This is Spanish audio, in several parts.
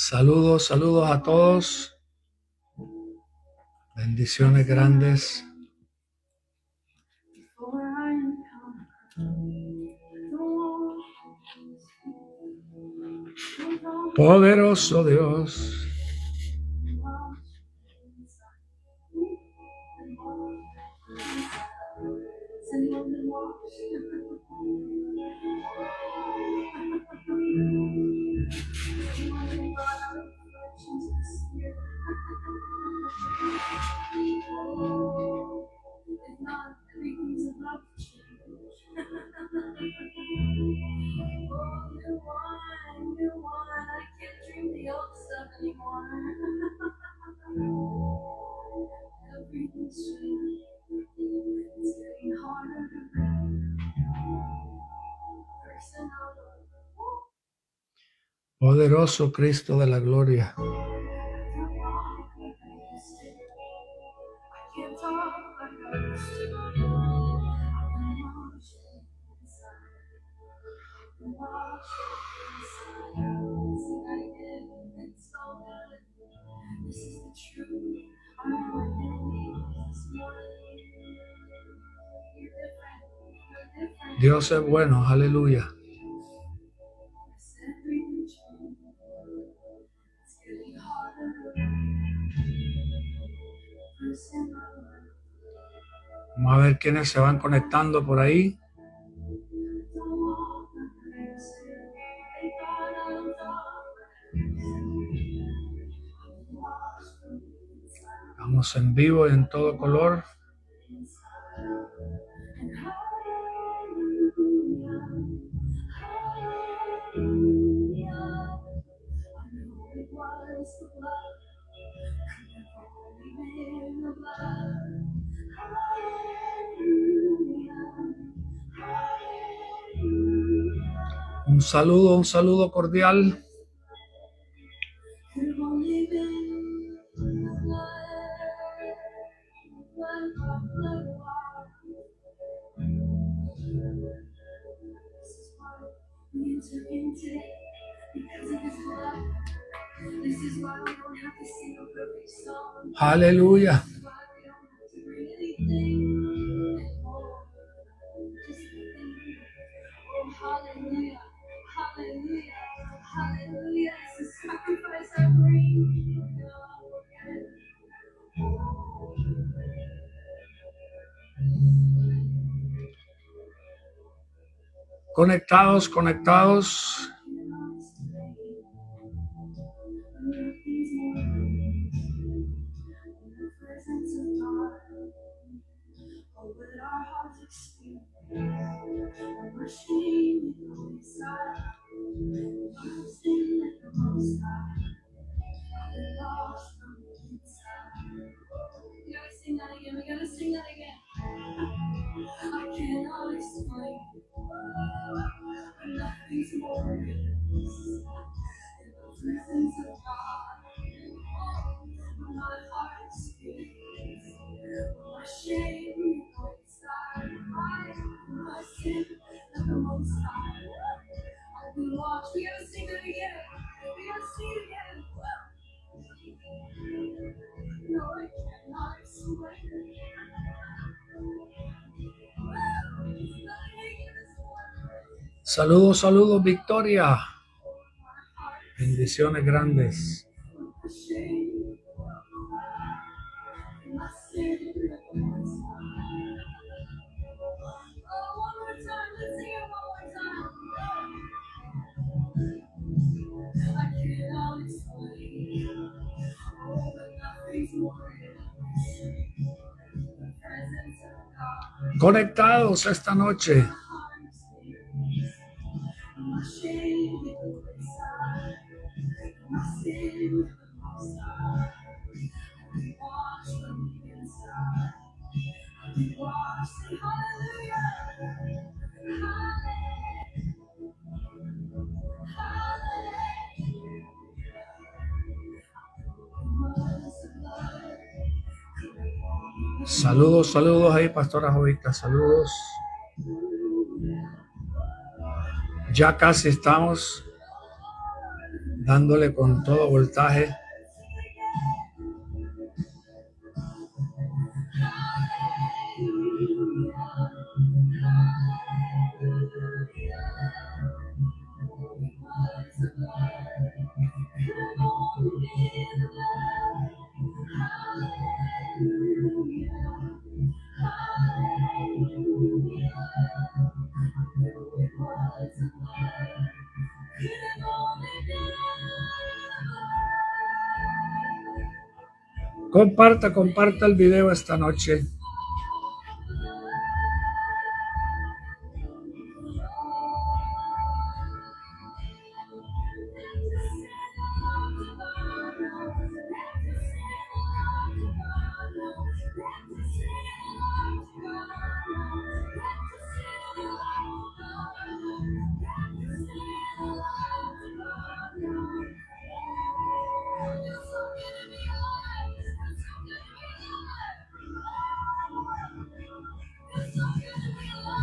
Saludos, saludos a todos. Bendiciones grandes. Poderoso Dios. Poderoso Cristo de la gloria. Dios es bueno, aleluya. Vamos a ver quiénes se van conectando por ahí. Estamos en vivo y en todo color. Un saludo cordial. Aleluya. Conectados, conectados. Saludos, saludos, Victoria. Bendiciones grandes. conectados esta noche. Saludos, saludos ahí, Pastora Jovita, saludos. Ya casi estamos dándole con todo voltaje. Comparta el video esta noche.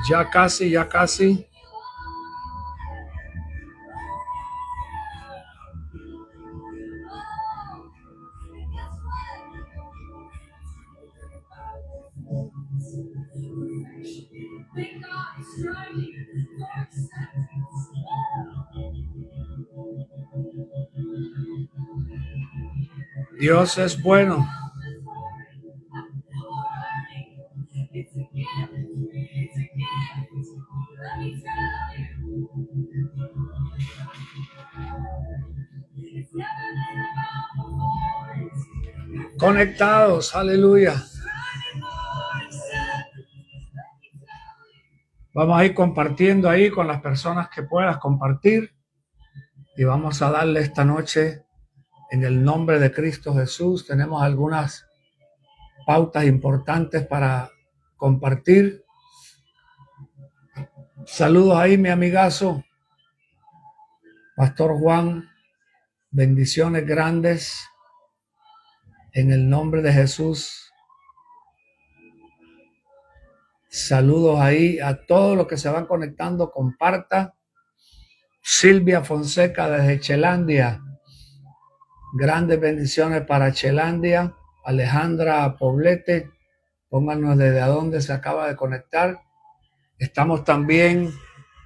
Ya casi, ya casi. Dios es bueno. Conectados, aleluya. Vamos a ir compartiendo ahí con las personas que puedas compartir y vamos a darle esta noche en el nombre de Cristo Jesús. Tenemos algunas pautas importantes para compartir. Saludos ahí, mi amigazo, Pastor Juan. Bendiciones grandes en el nombre de Jesús. Saludos ahí a todos los que se van conectando. Comparta. Silvia Fonseca desde Chelandia. Grandes bendiciones para Chelandia. Alejandra Poblete. Pónganos desde dónde se acaba de conectar. Estamos también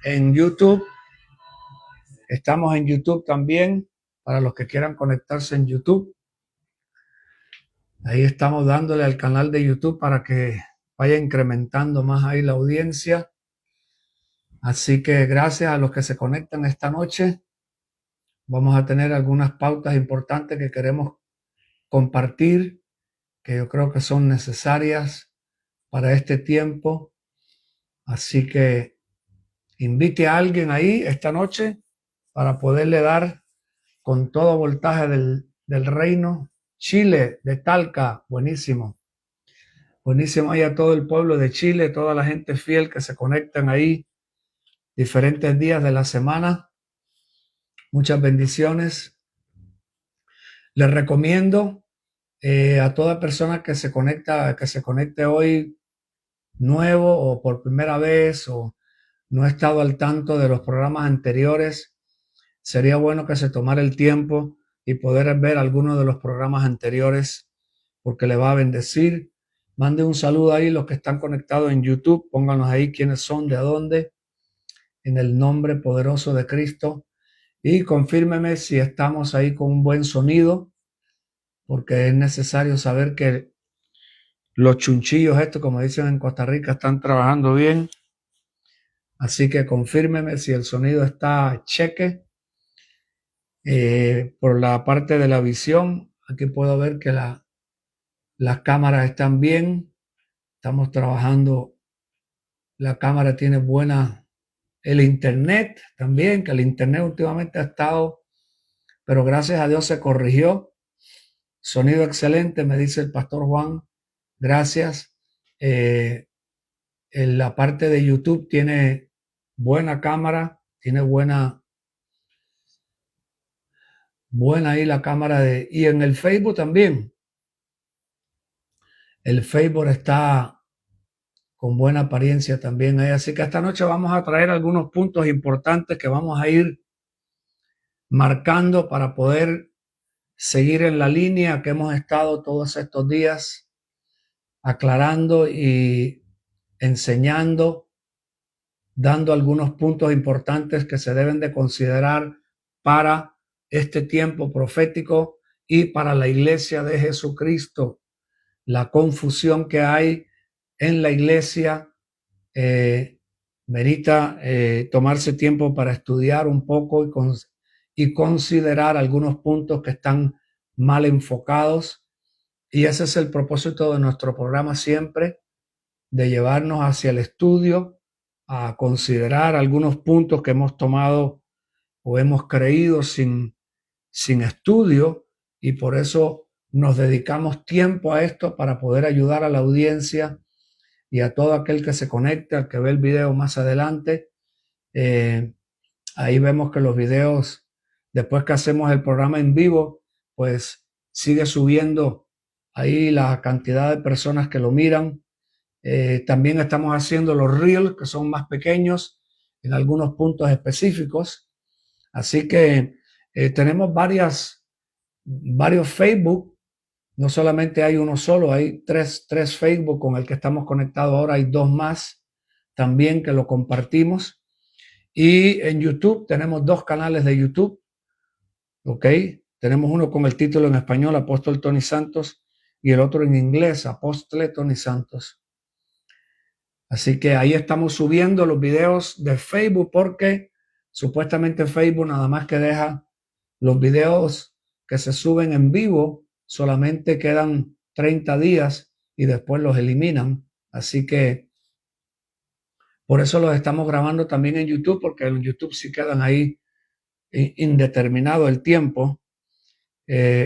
en YouTube. Estamos en YouTube también, para los que quieran conectarse en YouTube. Ahí estamos dándole al canal de YouTube para que vaya incrementando más ahí la audiencia. Así que gracias a los que se conectan esta noche. Vamos a tener algunas pautas importantes que queremos compartir, que yo creo que son necesarias para este tiempo. Así que invite a alguien ahí esta noche para poderle dar con todo voltaje del reino. Chile, de Talca, buenísimo. Buenísimo ahí a todo el pueblo de Chile, toda la gente fiel que se conectan ahí diferentes días de la semana. Muchas bendiciones. Les recomiendo a toda persona que se conecte hoy nuevo o por primera vez o no ha estado al tanto de los programas anteriores. Sería bueno que se tomara el tiempo y poder ver algunos de los programas anteriores porque le va a bendecir. Mande un saludo ahí los que están conectados en YouTube. Pónganos ahí quiénes son, de dónde, en el nombre poderoso de Cristo. Y confírmeme si estamos ahí con un buen sonido, porque es necesario saber que los chunchillos estos, como dicen en Costa Rica, están trabajando bien. Así que confírmeme si el sonido está cheque. Por la parte de la visión, aquí puedo ver que las cámaras están bien. Estamos trabajando La cámara tiene buena, el internet también, que el internet últimamente ha estado, pero gracias a Dios se corrigió. Sonido excelente, me dice el pastor Juan. Gracias. En la parte de YouTube tiene buena cámara, tiene buena ahí la cámara y en el Facebook también. El Facebook está con buena apariencia también ahí. Así que esta noche vamos a traer algunos puntos importantes que vamos a ir marcando para poder seguir en la línea que hemos estado todos estos días aclarando y enseñando, dando algunos puntos importantes que se deben de considerar para este tiempo profético y para la iglesia de Jesucristo. La confusión que hay en la iglesia merita tomarse tiempo para estudiar un poco y considerar algunos puntos que están mal enfocados. Y ese es el propósito de nuestro programa siempre, de llevarnos hacia el estudio, a considerar algunos puntos que hemos tomado o hemos creído sin estudio, y por eso nos dedicamos tiempo a esto para poder ayudar a la audiencia y a todo aquel que se conecte, al que ve el video más adelante. Ahí vemos que los videos, después que hacemos el programa en vivo, pues sigue subiendo ahí la cantidad de personas que lo miran. También estamos haciendo los reels, que son más pequeños en algunos puntos específicos. Así que tenemos varios Facebook. No solamente hay uno solo, hay tres Facebook con el que estamos conectados ahora. Hay dos más también que lo compartimos. Y en YouTube tenemos dos canales de YouTube. ¿Ok? Tenemos uno con el título en español, Apóstol Tony Santos, y el otro en inglés, Apóstol Tony Santos. Así que ahí estamos subiendo los videos de Facebook, porque supuestamente Facebook nada más que deja los videos que se suben en vivo, solamente quedan 30 días y después los eliminan. Así que por eso los estamos grabando también en YouTube, porque en YouTube sí quedan ahí indeterminado el tiempo.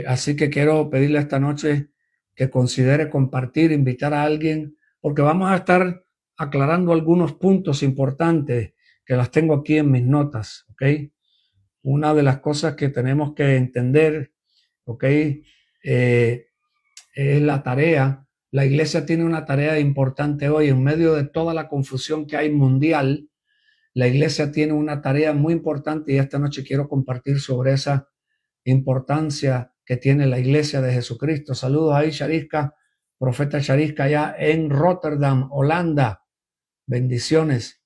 Así que quiero pedirle esta noche que considere compartir, invitar a alguien, porque vamos a estar aclarando algunos puntos importantes que las tengo aquí en mis notas, ¿ok? Una de las cosas que tenemos que entender, ¿ok? Es la tarea. La iglesia tiene una tarea importante hoy en medio de toda la confusión que hay mundial. La iglesia tiene una tarea muy importante y esta noche quiero compartir sobre esa importancia que tiene la iglesia de Jesucristo. Saludos ahí, Chariska, profeta Chariska, allá en Rotterdam, Holanda. Bendiciones.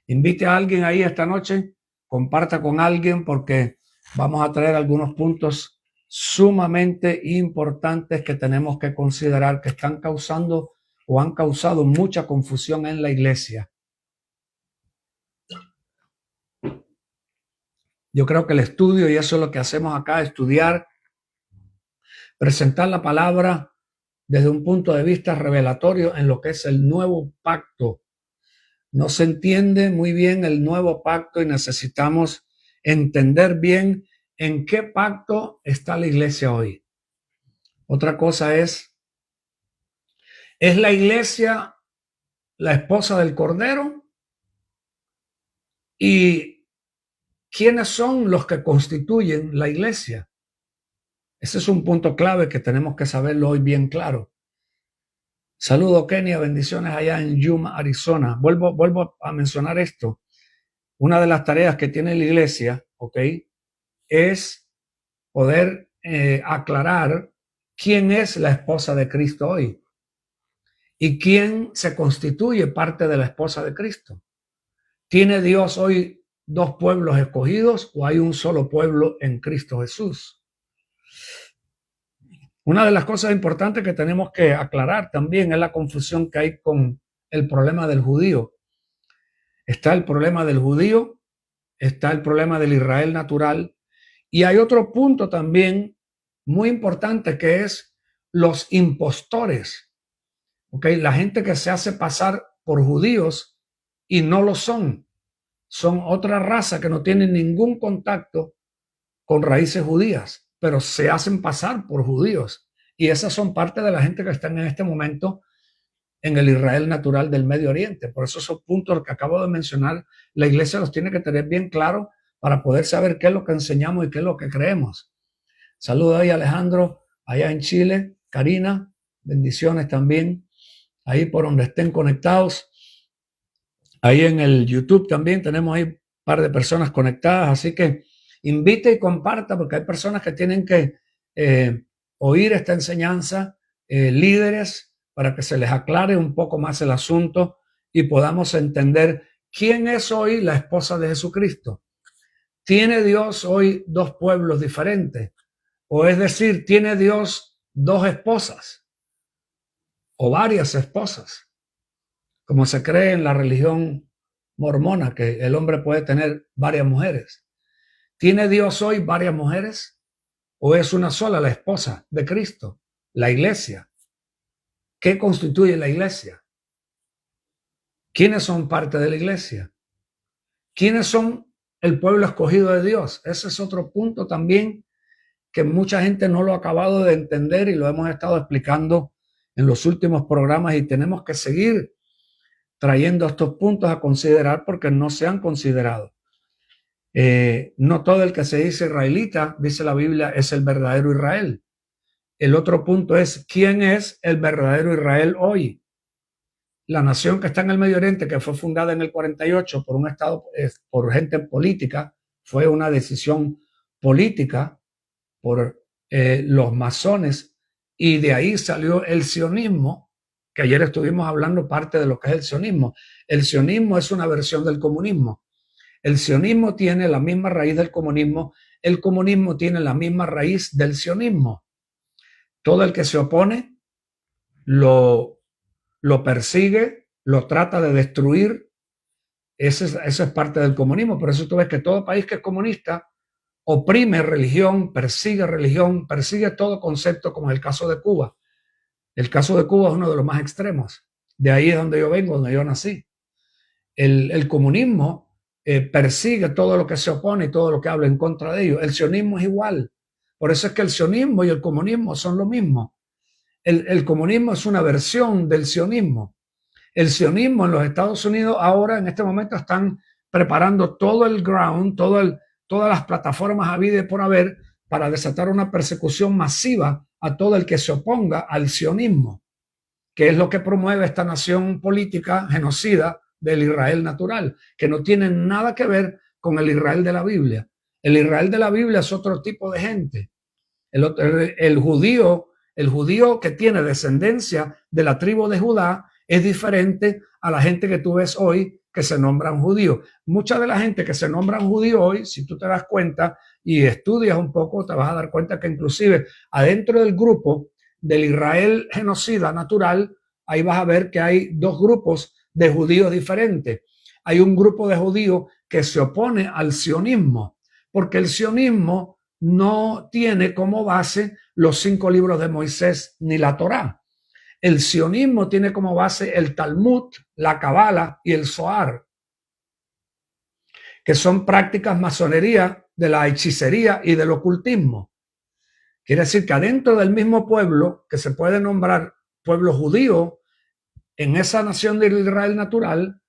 Invite a alguien ahí esta noche, comparta con alguien, porque vamos a traer algunos puntos sumamente importantes que tenemos que considerar, que están causando o han causado mucha confusión en la iglesia. Yo creo que el estudio, y eso es lo que hacemos acá, estudiar, presentar la palabra desde un punto de vista revelatorio en lo que es el nuevo pacto. No se entiende muy bien el nuevo pacto y necesitamos entender bien en qué pacto está la iglesia hoy. Otra cosa ¿es la iglesia la esposa del Cordero? ¿Y quiénes son los que constituyen la iglesia? Ese es un punto clave que tenemos que saberlo hoy bien claro. Saludo, Kenia, bendiciones allá en Yuma, Arizona. Vuelvo a mencionar esto. Una de las tareas que tiene la iglesia, ¿ok?, es poder aclarar quién es la esposa de Cristo hoy y quién se constituye parte de la esposa de Cristo. ¿Tiene Dios hoy dos pueblos escogidos o hay un solo pueblo en Cristo Jesús? Una de las cosas importantes que tenemos que aclarar también es la confusión que hay con el problema del judío. Está el problema del judío, está el problema del Israel natural, y hay otro punto también muy importante que es los impostores. ¿Ok? La gente que se hace pasar por judíos y no lo son. Son otra raza que no tienen ningún contacto con raíces judías, pero se hacen pasar por judíos. Y esas son parte de la gente que están en este momento en el Israel natural del Medio Oriente. Por eso esos puntos que acabo de mencionar, la iglesia los tiene que tener bien claros para poder saber qué es lo que enseñamos y qué es lo que creemos. Saludos ahí, Alejandro, allá en Chile. Karina, bendiciones también, ahí por donde estén conectados. Ahí en el YouTube también tenemos ahí un par de personas conectadas, así que invite y comparta, porque hay personas que tienen que oír esta enseñanza, líderes, para que se les aclare un poco más el asunto y podamos entender quién es hoy la esposa de Jesucristo. ¿Tiene Dios hoy dos pueblos diferentes? O es decir, ¿tiene Dios dos esposas o varias esposas? Como se cree en la religión mormona, que el hombre puede tener varias mujeres. ¿Tiene Dios hoy varias mujeres? ¿O es una sola la esposa de Cristo, la iglesia? ¿Qué constituye la iglesia? ¿Quiénes son parte de la iglesia? ¿Quiénes son el pueblo escogido de Dios? Ese es otro punto también que mucha gente no lo ha acabado de entender y lo hemos estado explicando en los últimos programas y tenemos que seguir trayendo estos puntos a considerar porque no se han considerado. No todo el que se dice israelita, dice la Biblia, es el verdadero Israel. El otro punto es, ¿quién es el verdadero Israel hoy? La nación que está en el Medio Oriente, que fue fundada en el 48 por un estado, por gente política, fue una decisión política por los masones, y de ahí salió el sionismo, que ayer estuvimos hablando parte de lo que es el sionismo. El sionismo es una versión del comunismo. El sionismo tiene la misma raíz del comunismo, el comunismo tiene la misma raíz del sionismo. Todo el que se opone lo persigue, lo trata de destruir. Eso es parte del comunismo. Por eso tú ves que todo país que es comunista oprime religión, persigue todo concepto, como el caso de Cuba. El caso de Cuba es uno de los más extremos. De ahí es donde yo vengo, donde yo nací. El comunismo persigue todo lo que se opone y todo lo que habla en contra de ellos. El sionismo es igual. Por eso es que el sionismo y el comunismo son lo mismo. El comunismo es una versión del sionismo. El sionismo en los Estados Unidos ahora, en este momento, están preparando todo el ground, todas las plataformas habidas por haber para desatar una persecución masiva a todo el que se oponga al sionismo, que es lo que promueve esta nación política genocida del Israel natural, que no tiene nada que ver con el Israel de la Biblia. El Israel de la Biblia es otro tipo de gente. El judío que tiene descendencia de la tribu de Judá es diferente a la gente que tú ves hoy que se nombran judíos. Mucha de la gente que se nombran judíos hoy, si tú te das cuenta y estudias un poco, te vas a dar cuenta que inclusive adentro del grupo del Israel genocida natural, ahí vas a ver que hay dos grupos de judíos diferentes. Hay un grupo de judíos que se opone al sionismo, porque el sionismo no tiene como base los 5 libros de Moisés ni la Torá. El sionismo tiene como base el Talmud, la Cabala y el Zohar, que son prácticas masonería, de la hechicería y del ocultismo. Quiere decir que adentro del mismo pueblo, que se puede nombrar pueblo judío, en esa nación de Israel natural,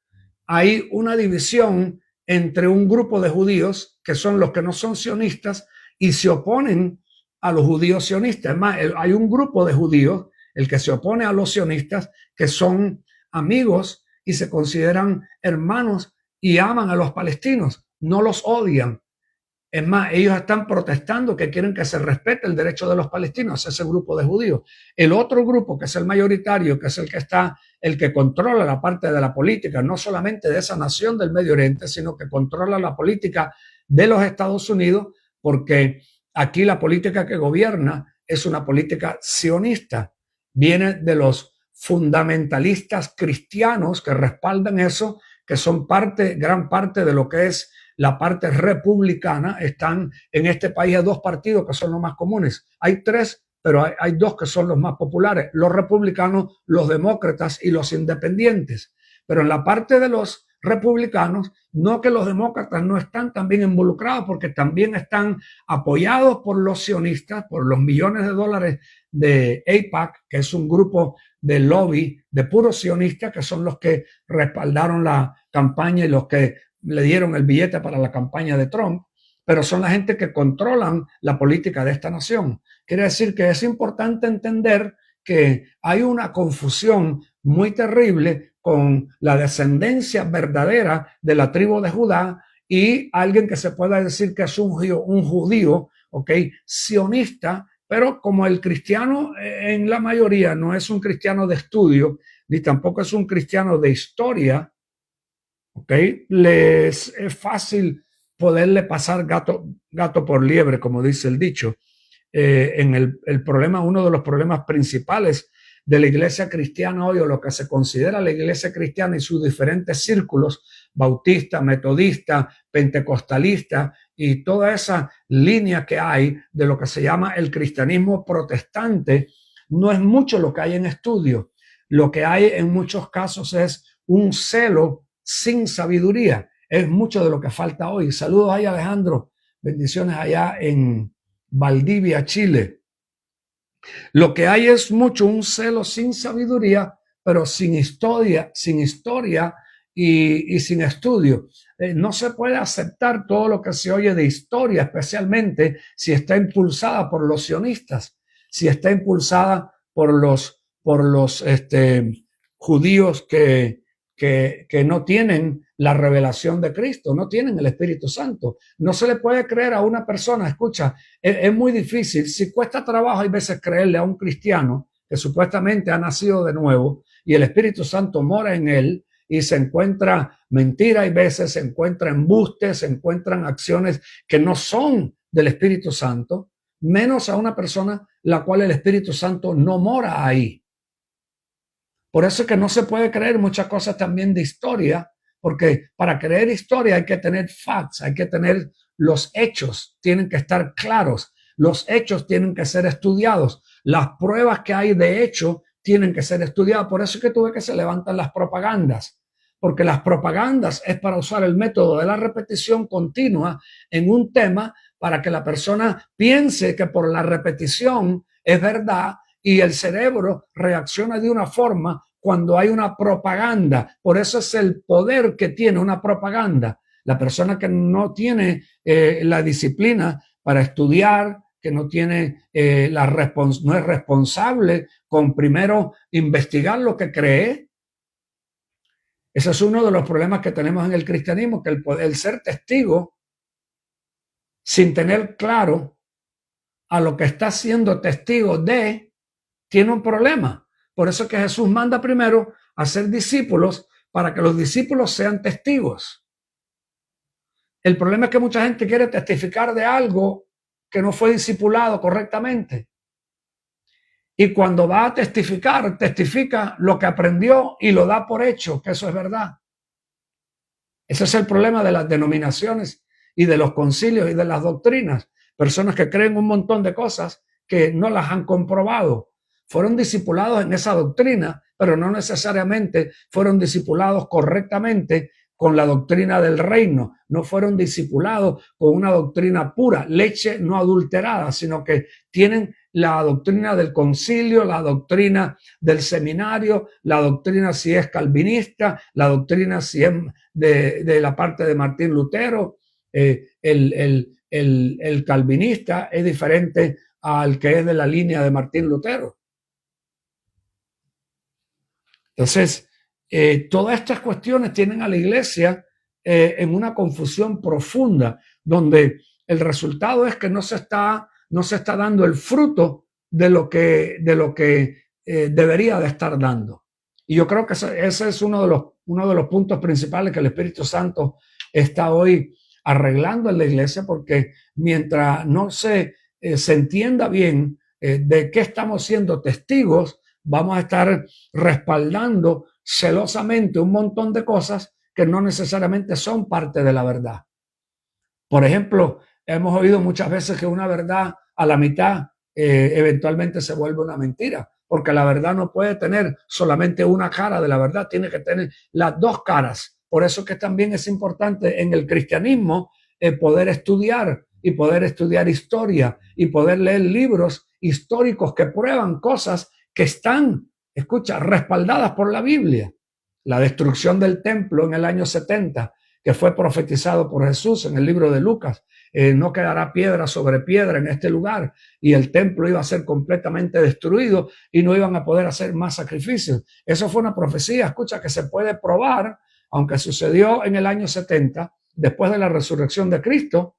hay una división entre un grupo de judíos, que son los que no son sionistas, y se oponen a los judíos sionistas. Es más, hay un grupo de judíos, el que se opone a los sionistas, que son amigos y se consideran hermanos y aman a los palestinos, no los odian. Es más, ellos están protestando que quieren que se respete el derecho de los palestinos, ese grupo de judíos. El otro grupo, que es el mayoritario, que es el que controla la parte de la política, no solamente de esa nación del Medio Oriente, sino que controla la política de los Estados Unidos, porque aquí la política que gobierna es una política sionista. Viene de los fundamentalistas cristianos que respaldan eso, que son gran parte de lo que es la parte republicana. Están en este país a 2 partidos que son los más comunes. Hay 3, pero hay 2 que son los más populares: los republicanos, los demócratas y los independientes. Pero en la parte de los republicanos, no que los demócratas no están también involucrados, porque también están apoyados por los sionistas, por los millones de dólares de AIPAC, que es un grupo de lobby de puros sionistas, que son los que respaldaron la campaña y los que le dieron el billete para la campaña de Trump, pero son la gente que controlan la política de esta nación. Quiere decir que es importante entender que hay una confusión muy terrible con la descendencia verdadera de la tribu de Judá y alguien que se pueda decir que es un judío, ¿ok? Sionista, pero como el cristiano en la mayoría no es un cristiano de estudio, ni tampoco es un cristiano de historia, ¿ok? Les es fácil poderle pasar gato por liebre, como dice el dicho. En el problema, uno de los problemas principales de la iglesia cristiana hoy, o lo que se considera la iglesia cristiana y sus diferentes círculos, bautista, metodista, pentecostalista y toda esa línea que hay de lo que se llama el cristianismo protestante, no es mucho lo que hay en estudio. Lo que hay en muchos casos es un celo sin sabiduría. Es mucho de lo que falta hoy. Saludos ahí, Alejandro. Bendiciones allá en Valdivia, Chile. Lo que hay es mucho un celo sin sabiduría, pero sin historia y sin estudio. No se puede aceptar todo lo que se oye de historia, especialmente si está impulsada por los sionistas, si está impulsada por los judíos que no tienen la revelación de Cristo, no tienen el Espíritu Santo. No se le puede creer a una persona, escucha, es muy difícil, si cuesta trabajo hay veces creerle a un cristiano que supuestamente ha nacido de nuevo y el Espíritu Santo mora en él y se encuentra mentira, hay veces se encuentra embustes, se encuentran acciones que no son del Espíritu Santo, menos a una persona la cual el Espíritu Santo no mora ahí. Por eso es que no se puede creer muchas cosas también de historia, porque para creer historia hay que tener facts, hay que tener los hechos, tienen que estar claros, los hechos tienen que ser estudiados, las pruebas que hay de hecho tienen que ser estudiadas. Por eso es que tú ves que se levantan las propagandas, porque las propagandas es para usar el método de la repetición continua en un tema para que la persona piense que por la repetición es verdad y el cerebro reacciona de una forma cuando hay una propaganda. Por eso es el poder que tiene una propaganda. La persona que no tiene la disciplina para estudiar, que no tiene no es responsable con primero investigar lo que cree. Ese es uno de los problemas que tenemos en el cristianismo, que el ser testigo sin tener claro a lo que está siendo testigo de, tiene un problema. Por eso es que Jesús manda primero a ser discípulos para que los discípulos sean testigos. El problema es que mucha gente quiere testificar de algo que no fue discipulado correctamente. Y cuando va a testificar, testifica lo que aprendió y lo da por hecho, que eso es verdad. Ese es el problema de las denominaciones y de los concilios y de las doctrinas. Personas que creen un montón de cosas que no las han comprobado. Fueron discipulados en esa doctrina, pero no necesariamente fueron discipulados correctamente con la doctrina del reino. No fueron discipulados con una doctrina pura, leche no adulterada, sino que tienen la doctrina del concilio, la doctrina del seminario, la doctrina si es calvinista, la doctrina si es de la parte de Martín Lutero. El calvinista es diferente al que es de la línea de Martín Lutero. Entonces, todas estas cuestiones tienen a la iglesia en una confusión profunda, donde el resultado es que no se está dando el fruto de lo que debería de estar dando. Y yo creo que ese es uno de los puntos principales que el Espíritu Santo está hoy arreglando en la iglesia, porque mientras no se entienda bien de qué estamos siendo testigos, vamos a estar respaldando celosamente un montón de cosas que no necesariamente son parte de la verdad. Por ejemplo, hemos oído muchas veces que una verdad a la mitad eventualmente se vuelve una mentira, porque la verdad no puede tener solamente una cara de la verdad, tiene que tener las dos caras Por eso que también es importante en el cristianismo poder estudiar y poder estudiar historia y poder leer libros históricos que prueban cosas que están, escucha, respaldadas por la Biblia. La destrucción del templo en el año 70, que fue profetizado por Jesús en el libro de Lucas. No quedará piedra sobre piedra en este lugar, y el templo iba a ser completamente destruido y no iban a poder hacer más sacrificios. Eso fue una profecía, escucha, que se puede probar, aunque sucedió en el año 70, después de la resurrección de Cristo,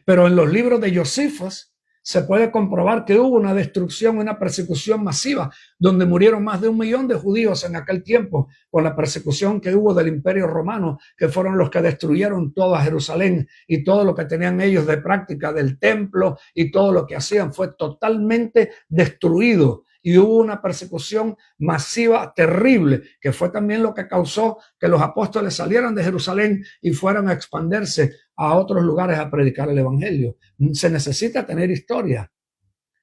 pero en los libros de Josefos se puede comprobar que hubo una destrucción, una persecución masiva, donde murieron más de 1 millón de judíos en aquel tiempo, con la persecución que hubo del Imperio Romano, que fueron los que destruyeron toda Jerusalén y todo lo que tenían ellos de práctica del templo y todo lo que hacían fue totalmente destruido. Y hubo una persecución masiva terrible, que fue también lo que causó que los apóstoles salieran de Jerusalén y fueran a expandirse a otros lugares a predicar el evangelio. Se necesita tener historia,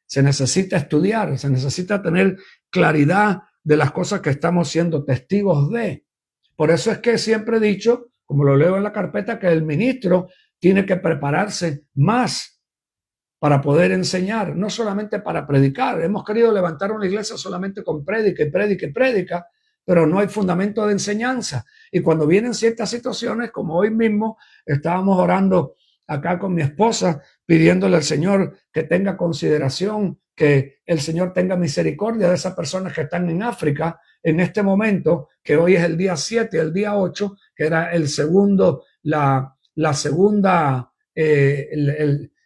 se necesita estudiar, se necesita tener claridad de las cosas que estamos siendo testigos de. Por eso es que siempre he dicho, como lo leo en la carpeta, que el ministro tiene que prepararse más para poder enseñar, no solamente para predicar. Hemos querido levantar una iglesia solamente con prédica y prédica y prédica, pero no hay fundamento de enseñanza. Y cuando vienen ciertas situaciones, como hoy mismo estábamos orando acá con mi esposa, pidiéndole al Señor que tenga consideración, que el Señor tenga misericordia de esas personas que están en África en este momento, que hoy es el día 7, el día 8, que era el segundo, la segunda,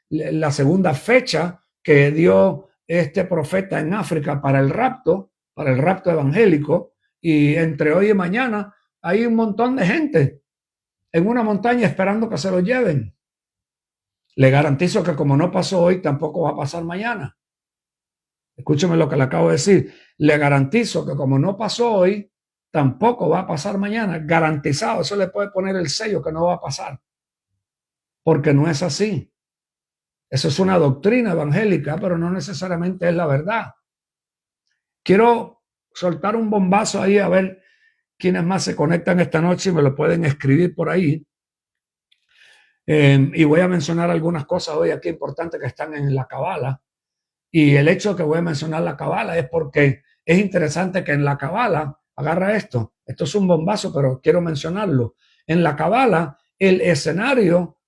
la segunda fecha que dio este profeta en África para el rapto evangélico. Y entre hoy y mañana hay un montón de gente en una montaña esperando que se lo lleven. Le garantizo que como no pasó hoy, tampoco va a pasar mañana. Escúcheme lo que le acabo de decir. Le garantizo que como no pasó hoy, tampoco va a pasar mañana. Garantizado. Eso le puede poner el sello que no va a pasar. Porque no es así. Eso es una doctrina evangélica, pero no necesariamente es la verdad. Quiero soltar un bombazo ahí a ver quiénes más se conectan esta noche y me lo pueden escribir por ahí. Y voy a mencionar algunas cosas hoy aquí importantes que están en la Cabala. Y el hecho de que voy a mencionar la Cabala es porque es interesante que en la Cabala, agarra esto es un bombazo, pero quiero mencionarlo. En la Cabala, el escenario,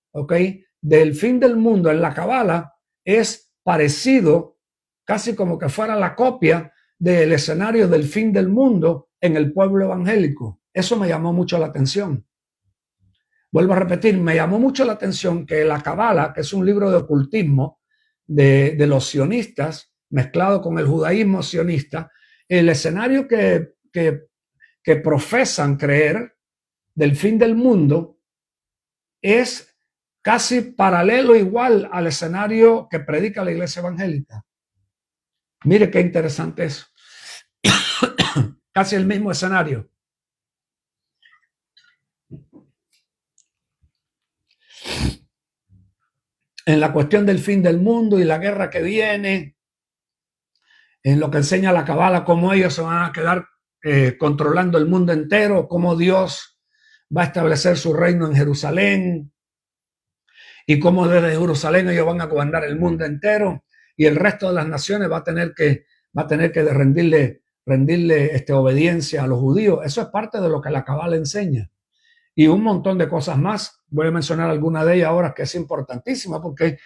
del fin del mundo en la Cabala es parecido, casi como que fuera la copia del escenario del fin del mundo en el pueblo evangélico. Eso me llamó mucho la atención. Vuelvo a repetir, me llamó mucho la atención que la Cabala, que es un libro de ocultismo de los sionistas, mezclado con el judaísmo sionista, el escenario que profesan creer del fin del mundo es casi paralelo igual al escenario que predica la iglesia evangélica. Mire qué interesante eso. Casi el mismo escenario. En la cuestión del fin del mundo y la guerra que viene, en lo que enseña la Cabala, cómo ellos se van a quedar controlando el mundo entero, cómo Dios va a establecer su reino en Jerusalén y cómo desde Jerusalén ellos van a gobernar el mundo entero y el resto de las naciones va a tener que rendirle obediencia a los judíos. Eso es parte de lo que la Cabala enseña. Y un montón de cosas más. Voy a mencionar alguna de ellas ahora que es importantísima porque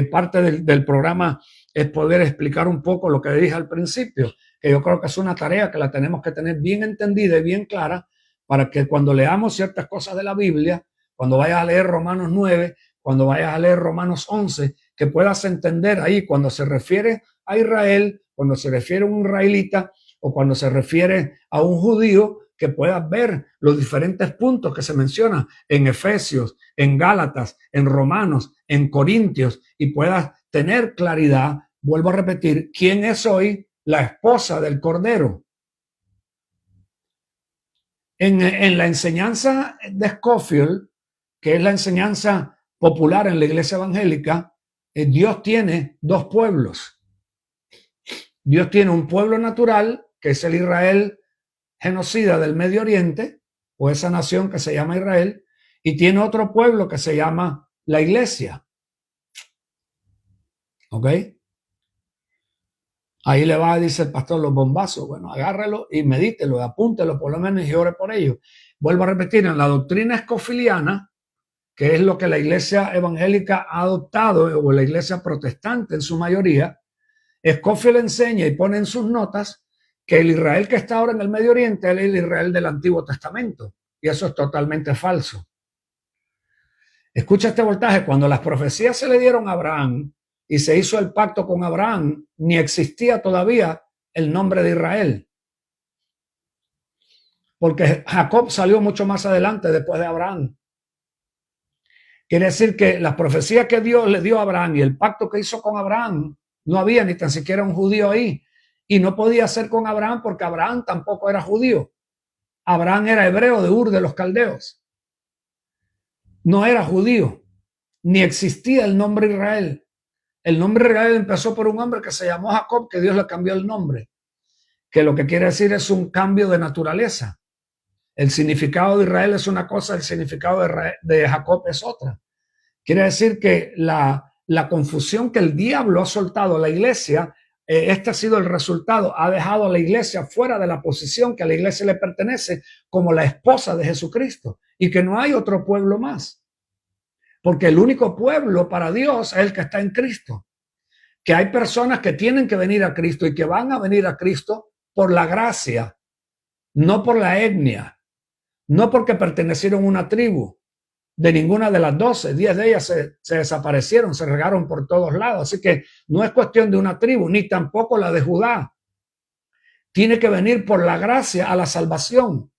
parte del programa es poder explicar un poco lo que dije al principio, que yo creo que es una tarea que la tenemos que tener bien entendida y bien clara para que cuando leamos ciertas cosas de la Biblia, cuando vayas a leer Romanos 9, cuando vayas a leer Romanos 11, que puedas entender ahí cuando se refiere a Israel, cuando se refiere a un israelita o cuando se refiere a un judío, que puedas ver los diferentes puntos que se mencionan en Efesios, en Gálatas, en Romanos, en Corintios y puedas tener claridad, vuelvo a repetir, quién es hoy la esposa del Cordero. En la enseñanza de Scofield, que es la enseñanza popular en la iglesia evangélica, Dios tiene dos pueblos. Dios tiene un pueblo natural, que es el Israel genocida del Medio Oriente, o esa nación que se llama Israel, y tiene otro pueblo que se llama la iglesia. ¿Ok? Ahí le va, dice el pastor, los bombazos. Bueno, agárralo y medítelo, apúntelo por lo menos y ore por ello. Vuelvo a repetir, en la doctrina escofiliana, que es lo que la iglesia evangélica ha adoptado, o la iglesia protestante en su mayoría, Scofield enseña y pone en sus notas que el Israel que está ahora en el Medio Oriente es el Israel del Antiguo Testamento. Y eso es totalmente falso. Escucha este voltaje. Cuando las profecías se le dieron a Abraham y se hizo el pacto con Abraham, ni existía todavía el nombre de Israel. Porque Jacob salió mucho más adelante después de Abraham. Quiere decir que las profecías que Dios le dio a Abraham y el pacto que hizo con Abraham, no había ni tan siquiera un judío ahí. Y no podía ser con Abraham porque Abraham tampoco era judío. Abraham era hebreo de Ur de los Caldeos. No era judío, ni existía el nombre Israel. El nombre Israel empezó por un hombre que se llamó Jacob, que Dios le cambió el nombre, que lo que quiere decir es un cambio de naturaleza. El significado de Israel es una cosa, el significado de Jacob es otra. Quiere decir que la confusión que el diablo ha soltado a la iglesia, este ha sido el resultado, ha dejado a la iglesia fuera de la posición que a la iglesia le pertenece como la esposa de Jesucristo, y que no hay otro pueblo más. Porque el único pueblo para Dios es el que está en Cristo. Que hay personas que tienen que venir a Cristo y que van a venir a Cristo por la gracia, no por la etnia, no porque pertenecieron a una tribu. De ninguna de las 12, 10 de ellas se desaparecieron, se regaron por todos lados. Así que no es cuestión de una tribu, ni tampoco la de Judá. Tiene que venir por la gracia a la salvación.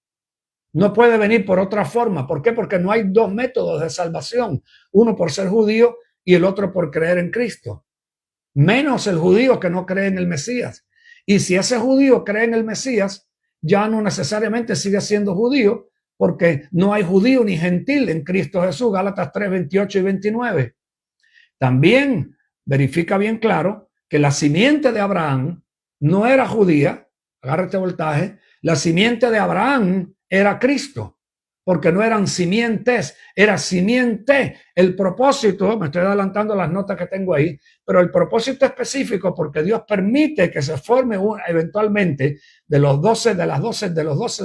No puede venir por otra forma. ¿Por qué? Porque no hay dos métodos de salvación. Uno por ser judío y el otro por creer en Cristo. Menos el judío que no cree en el Mesías. Y si ese judío cree en el Mesías, ya no necesariamente sigue siendo judío, porque no hay judío ni gentil en Cristo Jesús. Gálatas 3, 28 y 29. También verifica bien claro que la simiente de Abraham no era judía. Agarra este voltaje. La simiente de Abraham era Cristo, porque no eran simientes, era simiente. El propósito, me estoy adelantando las notas que tengo ahí, pero el propósito específico, porque Dios permite que se forme eventualmente de los 12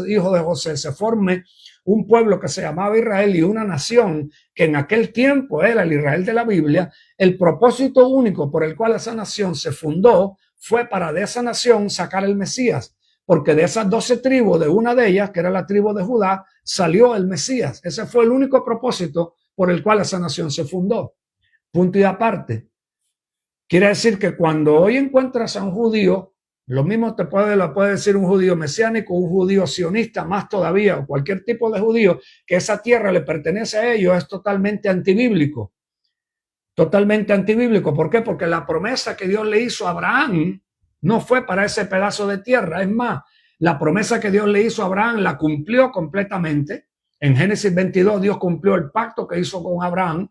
hijos de José, se forme un pueblo que se llamaba Israel y una nación que en aquel tiempo era el Israel de la Biblia. El propósito único por el cual esa nación se fundó fue para de esa nación sacar el Mesías. Porque de esas 12 tribus, de una de ellas, que era la tribu de Judá, salió el Mesías. Ese fue el único propósito por el cual esa nación se fundó. Punto y aparte. Quiere decir que cuando hoy encuentras a un judío, lo mismo lo puede decir un judío mesiánico, un judío sionista, más todavía, o cualquier tipo de judío, que esa tierra le pertenece a ellos, es totalmente antibíblico. Totalmente antibíblico. ¿Por qué? Porque la promesa que Dios le hizo a Abraham no fue para ese pedazo de tierra. Es más, la promesa que Dios le hizo a Abraham la cumplió completamente. En Génesis 22 Dios cumplió el pacto que hizo con Abraham.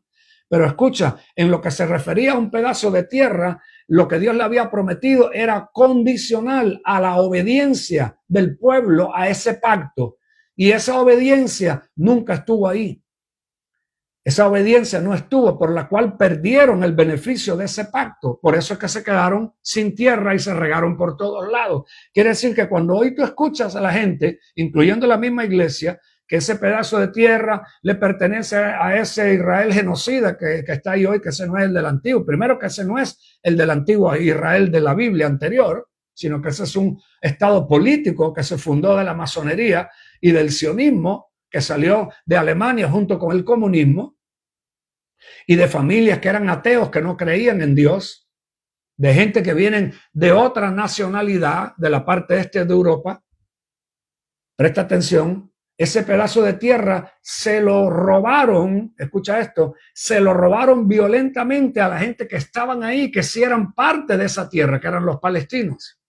Pero escucha, en lo que se refería a un pedazo de tierra, lo que Dios le había prometido era condicional a la obediencia del pueblo a ese pacto. Y esa obediencia nunca estuvo ahí. Esa obediencia no estuvo, por la cual perdieron el beneficio de ese pacto. Por eso es que se quedaron sin tierra y se regaron por todos lados. Quiere decir que cuando hoy tú escuchas a la gente, incluyendo la misma iglesia, que ese pedazo de tierra le pertenece a ese Israel genocida que está ahí hoy, que ese no es el del antiguo. Primero, que ese no es el del antiguo Israel de la Biblia anterior, sino que ese es un estado político que se fundó de la masonería y del sionismo, que salió de Alemania junto con el comunismo, y de familias que eran ateos, que no creían en Dios, de gente que vienen de otra nacionalidad, de la parte este de Europa. Presta atención, ese pedazo de tierra se lo robaron, escucha esto, se lo robaron violentamente a la gente que estaban ahí, que sí eran parte de esa tierra, que eran los palestinos.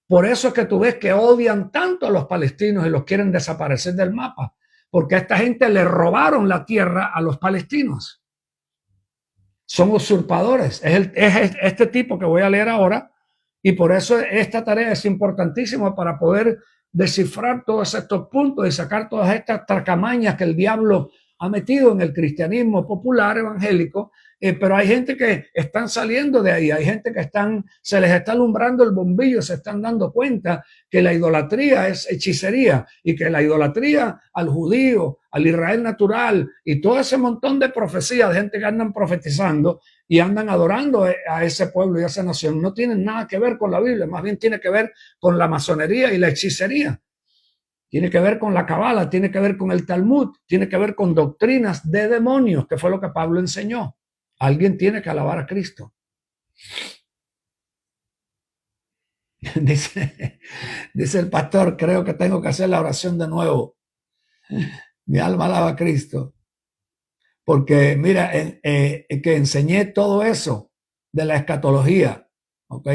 Por eso es que tú ves que odian tanto a los palestinos y los quieren desaparecer del mapa, porque a esta gente le robaron la tierra a los palestinos. Son usurpadores. Es este tipo que voy a leer ahora, y por eso esta tarea es importantísima para poder descifrar todos estos puntos y sacar todas estas tracamañas que el diablo ha metido en el cristianismo popular evangélico, pero hay gente que están saliendo de ahí, hay gente que se les está alumbrando el bombillo, se están dando cuenta que la idolatría es hechicería y que la idolatría al judío, al Israel natural y todo ese montón de profecías de gente que andan profetizando y andan adorando a ese pueblo y a esa nación no tienen nada que ver con la Biblia, más bien tiene que ver con la masonería y la hechicería. Tiene que ver con la cabala, tiene que ver con el Talmud, tiene que ver con doctrinas de demonios, que fue lo que Pablo enseñó. Alguien tiene que alabar a Cristo. Dice el pastor, creo que tengo que hacer la oración de nuevo. Mi alma alaba a Cristo. Porque mira, que enseñé todo eso de la escatología, ¿ok?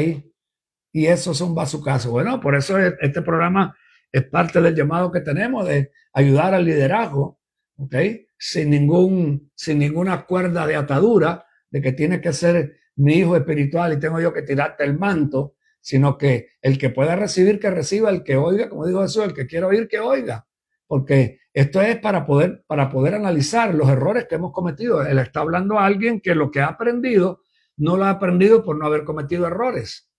Y eso es un bazucazo. Bueno, por eso este programa es parte del llamado que tenemos de ayudar al liderazgo, ¿ok? Sin ninguna cuerda de atadura de que tiene que ser mi hijo espiritual y tengo yo que tirarte el manto, sino que el que pueda recibir, que reciba, el que oiga, como dijo Jesús, el que quiera oír, que oiga. Porque esto es para poder analizar los errores que hemos cometido. Él está hablando a alguien que lo que ha aprendido, no lo ha aprendido por no haber cometido errores.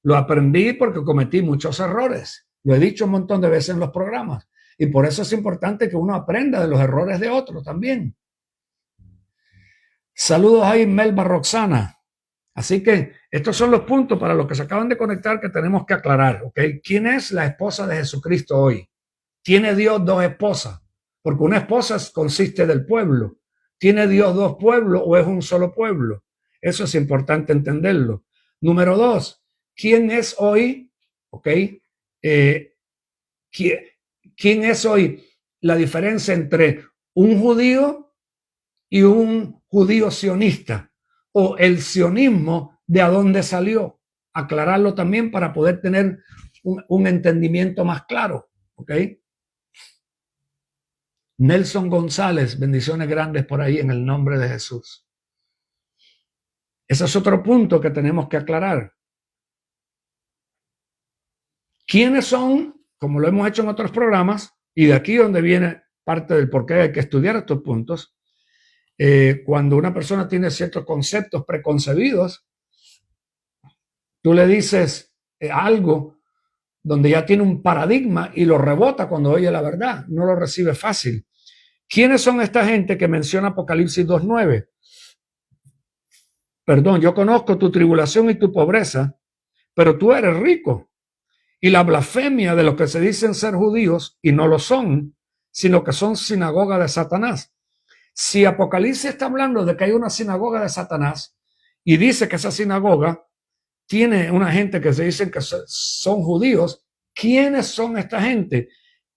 Lo aprendí porque cometí muchos errores. Lo he dicho un montón de veces en los programas. Y por eso es importante que uno aprenda de los errores de otros también. Saludos ahí, Melba Roxana. Así que estos son los puntos para los que se acaban de conectar que tenemos que aclarar. ¿Okay? ¿Quién es la esposa de Jesucristo hoy? ¿Tiene Dios dos esposas? Porque una esposa consiste del pueblo. ¿Tiene Dios dos pueblos o es un solo pueblo? Eso es importante entenderlo. Número dos, ¿quién es hoy? ¿Ok? ¿Quién es hoy la diferencia entre un judío y un judío sionista? O el sionismo, ¿de a dónde salió? Aclararlo también para poder tener un entendimiento más claro. ¿Ok? Nelson González, bendiciones grandes por ahí en el nombre de Jesús. Ese es otro punto que tenemos que aclarar. ¿Quiénes son? Como lo hemos hecho en otros programas, y de aquí donde viene parte del por qué hay que estudiar estos puntos, cuando una persona tiene ciertos conceptos preconcebidos, tú le dices algo donde ya tiene un paradigma y lo rebota cuando oye la verdad, no lo recibe fácil. ¿Quiénes son esta gente que menciona Apocalipsis 2:9? Perdón, yo conozco tu tribulación y tu pobreza, pero tú eres rico. Y la blasfemia de los que se dicen ser judíos y no lo son, sino que son sinagoga de Satanás. Si Apocalipsis está hablando de que hay una sinagoga de Satanás y dice que esa sinagoga tiene una gente que se dicen que son judíos, ¿quiénes son esta gente?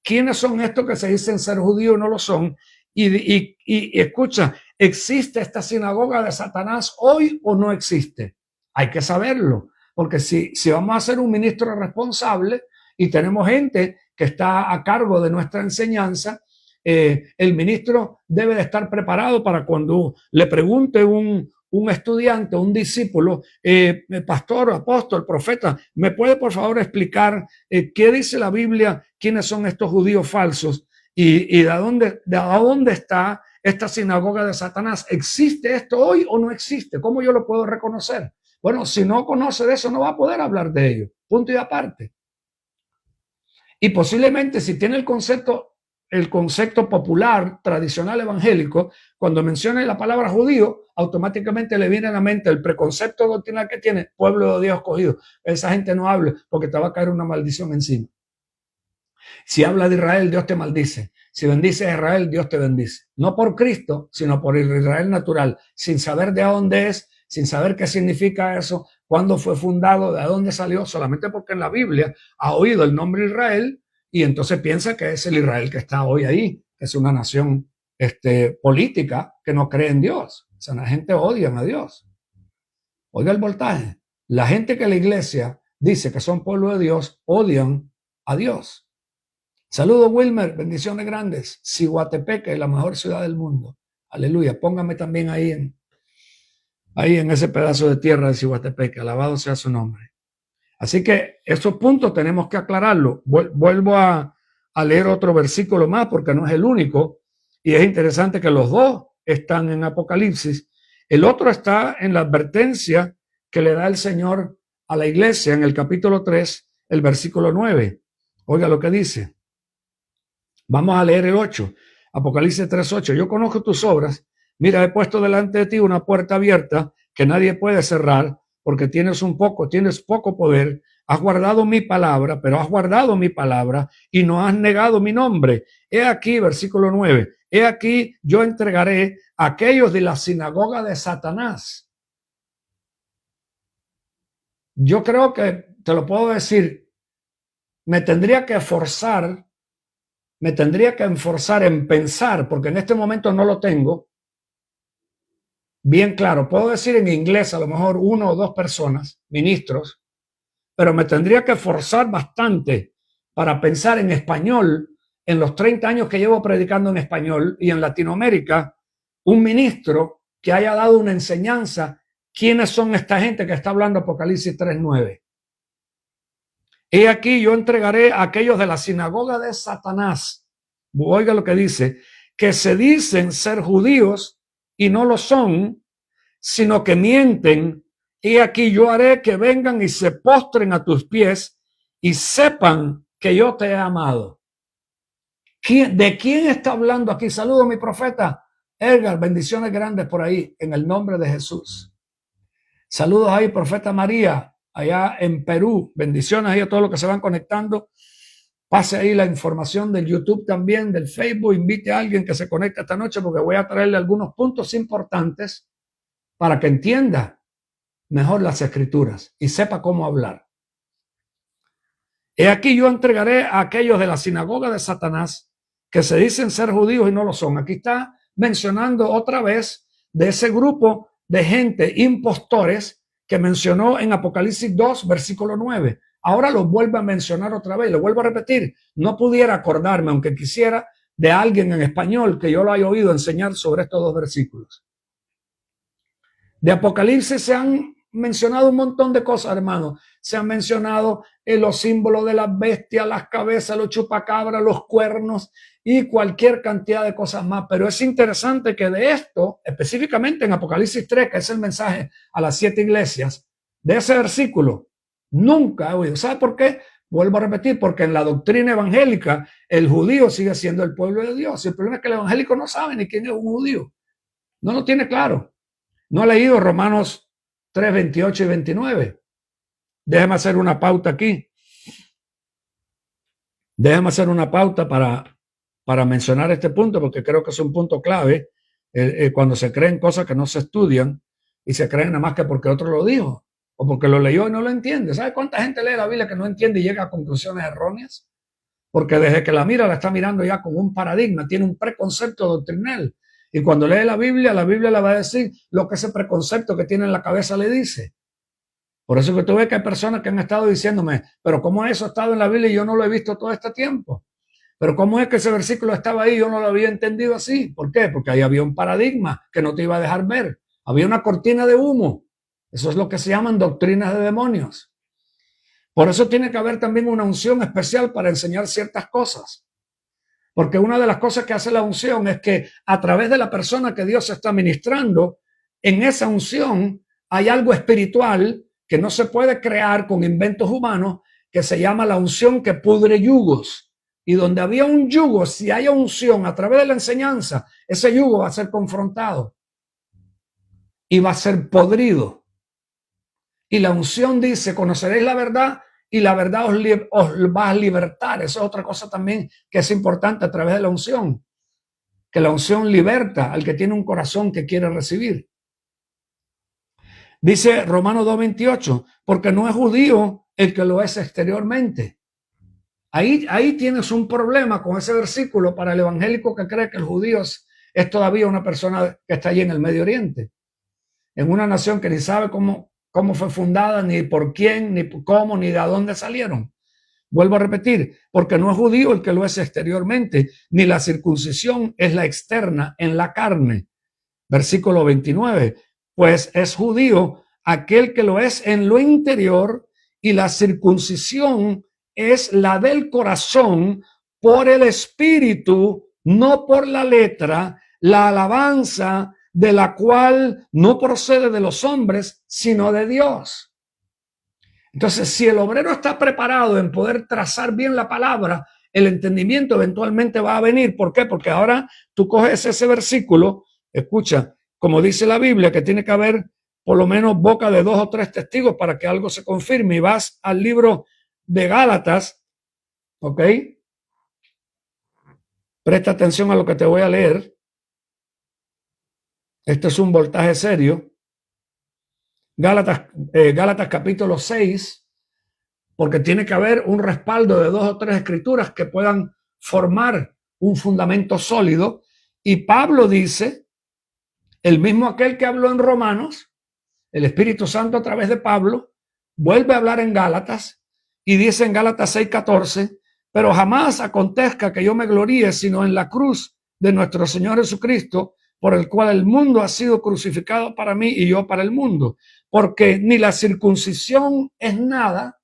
¿Quiénes son estos que se dicen ser judíos y no lo son? Y escucha, ¿existe esta sinagoga de Satanás hoy o no existe? Hay que saberlo, porque si vamos a ser un ministro responsable y tenemos gente que está a cargo de nuestra enseñanza, el ministro debe de estar preparado para cuando le pregunte un estudiante, un discípulo, pastor, apóstol, profeta, ¿me puede por favor explicar qué dice la Biblia? ¿Quiénes son estos judíos falsos? ¿Y de dónde está esta sinagoga de Satanás? ¿Existe esto hoy o no existe? ¿Cómo yo lo puedo reconocer? Bueno, si no conoce de eso, no va a poder hablar de ello. Punto y aparte. Y posiblemente si tiene el concepto popular, tradicional evangélico, cuando mencione la palabra judío, automáticamente le viene a la mente el preconcepto doctrinal que tiene, pueblo de Dios escogido. Esa gente no habla porque te va a caer una maldición encima. Si habla de Israel, Dios te maldice. Si bendices a Israel, Dios te bendice. No por Cristo, sino por el Israel natural, sin saber de dónde es, sin saber qué significa eso, cuándo fue fundado, de dónde salió, solamente porque en la Biblia ha oído el nombre Israel y entonces piensa que es el Israel que está hoy ahí, que es una nación política que no cree en Dios. O sea, la gente odia a Dios. Oiga el voltaje. La gente que la iglesia dice que son pueblo de Dios, odian a Dios. Saludos, Wilmer, bendiciones grandes. Siguatepeque, la mejor ciudad del mundo. Aleluya. Póngame también ahí en ese pedazo de tierra de Siguatepeque. Alabado sea su nombre. Así que esos puntos tenemos que aclararlos. Vuelvo a leer otro versículo más porque no es el único. Y es interesante que los dos están en Apocalipsis. El otro está en la advertencia que le da el Señor a la iglesia en el capítulo 3, el versículo 9. Oiga lo que dice. Vamos a leer el 8. Apocalipsis 3:8. Yo conozco tus obras. Mira, he puesto delante de ti una puerta abierta que nadie puede cerrar, porque tienes poco poder. Has guardado mi palabra, pero has guardado mi palabra y no has negado mi nombre. He aquí, versículo 9. He aquí, yo entregaré a aquellos de la sinagoga de Satanás. Yo creo que, te lo puedo decir, me tendría que esforzar en pensar, porque en este momento no lo tengo bien claro. Puedo decir en inglés a lo mejor 1 o 2 personas, ministros, pero me tendría que esforzar bastante para pensar en español, en los 30 años que llevo predicando en español y en Latinoamérica, un ministro que haya dado una enseñanza. ¿Quiénes son esta gente que está hablando Apocalipsis 3:9? He aquí yo entregaré a aquellos de la sinagoga de Satanás. Oiga lo que dice, que se dicen ser judíos y no lo son, sino que mienten. Y aquí yo haré que vengan y se postren a tus pies y sepan que yo te he amado. ¿De quién está hablando aquí? Saludo a mi profeta Edgar, bendiciones grandes por ahí, en el nombre de Jesús. Saludos ahí, profeta María, allá en Perú. Bendiciones ahí a todos los que se van conectando. Pase ahí la información del YouTube también, del Facebook. Invite a alguien que se conecte esta noche porque voy a traerle algunos puntos importantes para que entienda mejor las escrituras y sepa cómo hablar. He aquí yo entregaré a aquellos de la sinagoga de Satanás que se dicen ser judíos y no lo son. Aquí está mencionando otra vez de ese grupo de gente, impostores, que mencionó en Apocalipsis 2, versículo 9. Ahora lo vuelve a mencionar otra vez, lo vuelvo a repetir. No pudiera acordarme, aunque quisiera, de alguien en español que yo lo haya oído enseñar sobre estos dos versículos. De Apocalipsis se han mencionado un montón de cosas, hermano. Se han mencionado los símbolos de las bestias, las cabezas, los chupacabras, los cuernos y cualquier cantidad de cosas más. Pero es interesante que de esto, específicamente en Apocalipsis 3, que es el mensaje a las 7 iglesias, de ese versículo, nunca he oído. ¿Sabe por qué? Vuelvo a repetir, porque en la doctrina evangélica el judío sigue siendo el pueblo de Dios. Y el problema es que el evangélico no sabe ni quién es un judío. No lo tiene claro. No ha leído Romanos 3, 28 y 29. Déjeme hacer una pauta aquí. Déjeme hacer una pauta para mencionar este punto, porque creo que es un punto clave cuando se creen cosas que no se estudian y se creen nada más que porque otro lo dijo o porque lo leyó y no lo entiende. ¿Sabe cuánta gente lee la Biblia que no entiende y llega a conclusiones erróneas? Porque desde que la mira, la está mirando ya con un paradigma, tiene un preconcepto doctrinal. Y cuando lee la Biblia le va a decir lo que ese preconcepto que tiene en la cabeza le dice. Por eso que tú ves que hay personas que han estado diciéndome, pero ¿cómo eso ha estado en la Biblia y yo no lo he visto todo este tiempo? Pero ¿cómo es que ese versículo estaba ahí y yo no lo había entendido así? ¿Por qué? Porque ahí había un paradigma que no te iba a dejar ver. Había una cortina de humo. Eso es lo que se llaman doctrinas de demonios. Por eso tiene que haber también una unción especial para enseñar ciertas cosas. Porque una de las cosas que hace la unción es que a través de la persona que Dios está ministrando, en esa unción hay algo espiritual que no se puede crear con inventos humanos, que se llama la unción que pudre yugos. Y donde había un yugo, si hay unción a través de la enseñanza, ese yugo va a ser confrontado y va a ser podrido. Y la unción dice, conoceréis la verdad y la verdad os va a libertar. Eso es otra cosa también que es importante a través de la unción. Que la unción liberta al que tiene un corazón que quiere recibir. Dice Romanos 2:28, porque no es judío el que lo es exteriormente. Ahí tienes un problema con ese versículo para el evangélico que cree que el judío es todavía una persona que está allí en el Medio Oriente. En una nación que ni sabe cómo fue fundada, ni por quién, ni cómo, ni de dónde salieron. Vuelvo a repetir, porque no es judío el que lo es exteriormente, ni la circuncisión es la externa en la carne. Versículo 29, pues es judío aquel que lo es en lo interior y la circuncisión es la del corazón por el espíritu, no por la letra, la alabanza de la cual no procede de los hombres, sino de Dios. Entonces, si el obrero está preparado en poder trazar bien la palabra, el entendimiento eventualmente va a venir. ¿Por qué? Porque ahora tú coges ese versículo, escucha, como dice la Biblia, que tiene que haber por lo menos boca de 2 o 3 testigos para que algo se confirme, y vas al libro de Gálatas, ¿ok? Presta atención a lo que te voy a leer. Este es un voltaje serio. Gálatas capítulo 6, porque tiene que haber un respaldo de 2 o 3 escrituras que puedan formar un fundamento sólido. Y Pablo dice, el mismo aquel que habló en Romanos, el Espíritu Santo a través de Pablo, vuelve a hablar en Gálatas y dice en Gálatas 6:14, pero jamás acontezca que yo me gloríe sino en la cruz de nuestro Señor Jesucristo, por el cual el mundo ha sido crucificado para mí y yo para el mundo, porque ni la circuncisión es nada.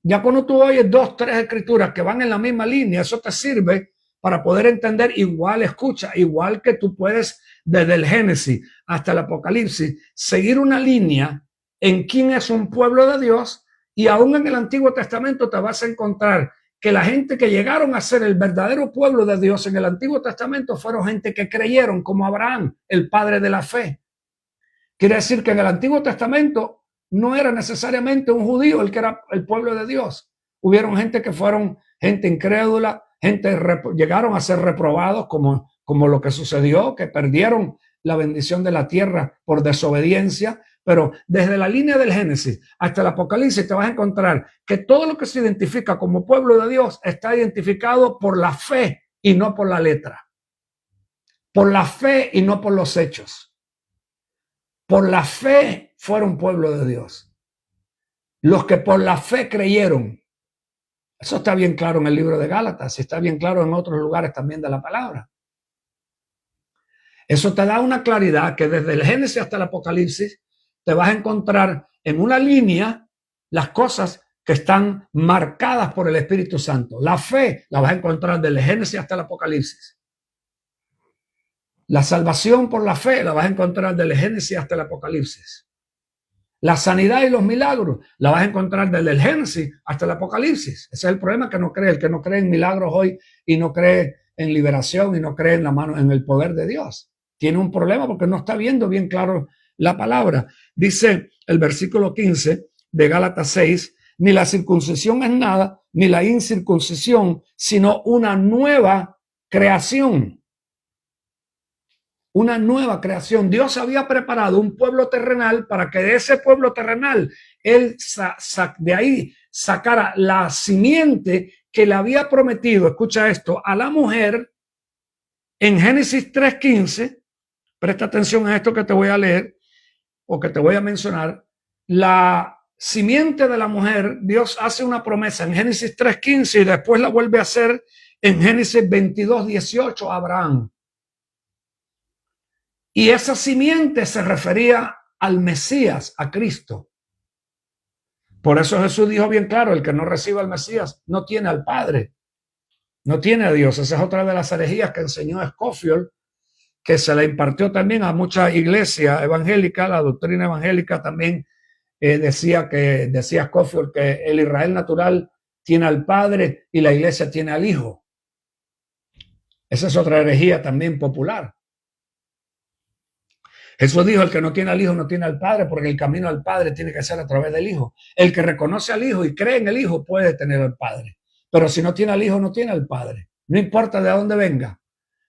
Ya cuando tú oyes 2, 3 escrituras que van en la misma línea, eso te sirve para poder entender. Igual, escucha, igual que tú puedes desde el Génesis hasta el Apocalipsis seguir una línea en quién es un pueblo de Dios, y aún en el Antiguo Testamento te vas a encontrar que la gente que llegaron a ser el verdadero pueblo de Dios en el Antiguo Testamento fueron gente que creyeron, como Abraham, el padre de la fe. Quiere decir que en el Antiguo Testamento no era necesariamente un judío el que era el pueblo de Dios. Hubieron gente que fueron gente incrédula, llegaron a ser reprobados, como lo que sucedió, que perdieron la bendición de la tierra por desobediencia. Pero desde la línea del Génesis hasta el Apocalipsis te vas a encontrar que todo lo que se identifica como pueblo de Dios está identificado por la fe y no por la letra. Por la fe y no por los hechos. Por la fe fueron pueblo de Dios. Los que por la fe creyeron. Eso está bien claro en el libro de Gálatas y está bien claro en otros lugares también de la palabra. Eso te da una claridad que desde el Génesis hasta el Apocalipsis te vas a encontrar en una línea las cosas que están marcadas por el Espíritu Santo. La fe la vas a encontrar desde el Génesis hasta el Apocalipsis. La salvación por la fe la vas a encontrar desde el Génesis hasta el Apocalipsis. La sanidad y los milagros la vas a encontrar desde el Génesis hasta el Apocalipsis. Ese es el problema que no cree. El que no cree en milagros hoy y no cree en liberación y no cree en la mano, en el poder de Dios, tiene un problema porque no está viendo bien claro la palabra. Dice el versículo 15 de Gálatas 6, ni la circuncisión es nada, ni la incircuncisión, sino una nueva creación. Una nueva creación. Dios había preparado un pueblo terrenal para que de ese pueblo terrenal él de ahí sacara la simiente que le había prometido, escucha esto, a la mujer en Génesis 3:15. Presta atención a esto que te voy a leer o que te voy a mencionar. La simiente de la mujer, Dios hace una promesa en Génesis 3:15 y después la vuelve a hacer en Génesis 22:18 a Abraham. Y esa simiente se refería al Mesías, a Cristo. Por eso Jesús dijo bien claro, el que no reciba al Mesías no tiene al Padre, no tiene a Dios. Esa es otra de las herejías que enseñó Scofield, que se le impartió también a mucha iglesia evangélica. La doctrina evangélica también decía Scofield que el Israel natural tiene al Padre y la iglesia tiene al Hijo. Esa es otra herejía también popular. Jesús dijo, el que no tiene al Hijo no tiene al Padre, porque el camino al Padre tiene que ser a través del Hijo. El que reconoce al Hijo y cree en el Hijo puede tener al Padre. Pero si no tiene al Hijo, no tiene al Padre. No importa de dónde venga.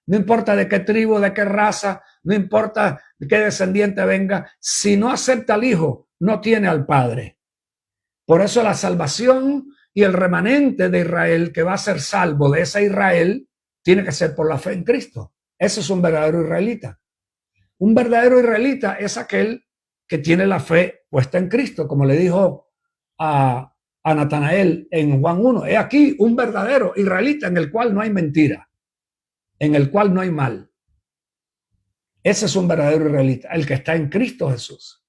No importa de qué tribu, de qué raza, no importa de qué descendiente venga. Si no acepta al Hijo, no tiene al Padre. Por eso la salvación y el remanente de Israel que va a ser salvo de ese Israel tiene que ser por la fe en Cristo. Ese es un verdadero israelita. Un verdadero israelita es aquel que tiene la fe puesta en Cristo, como le dijo a Natanael en Juan 1. He aquí un verdadero israelita en el cual no hay mentira, en el cual no hay mal. Ese es un verdadero israelita, el que está en Cristo Jesús.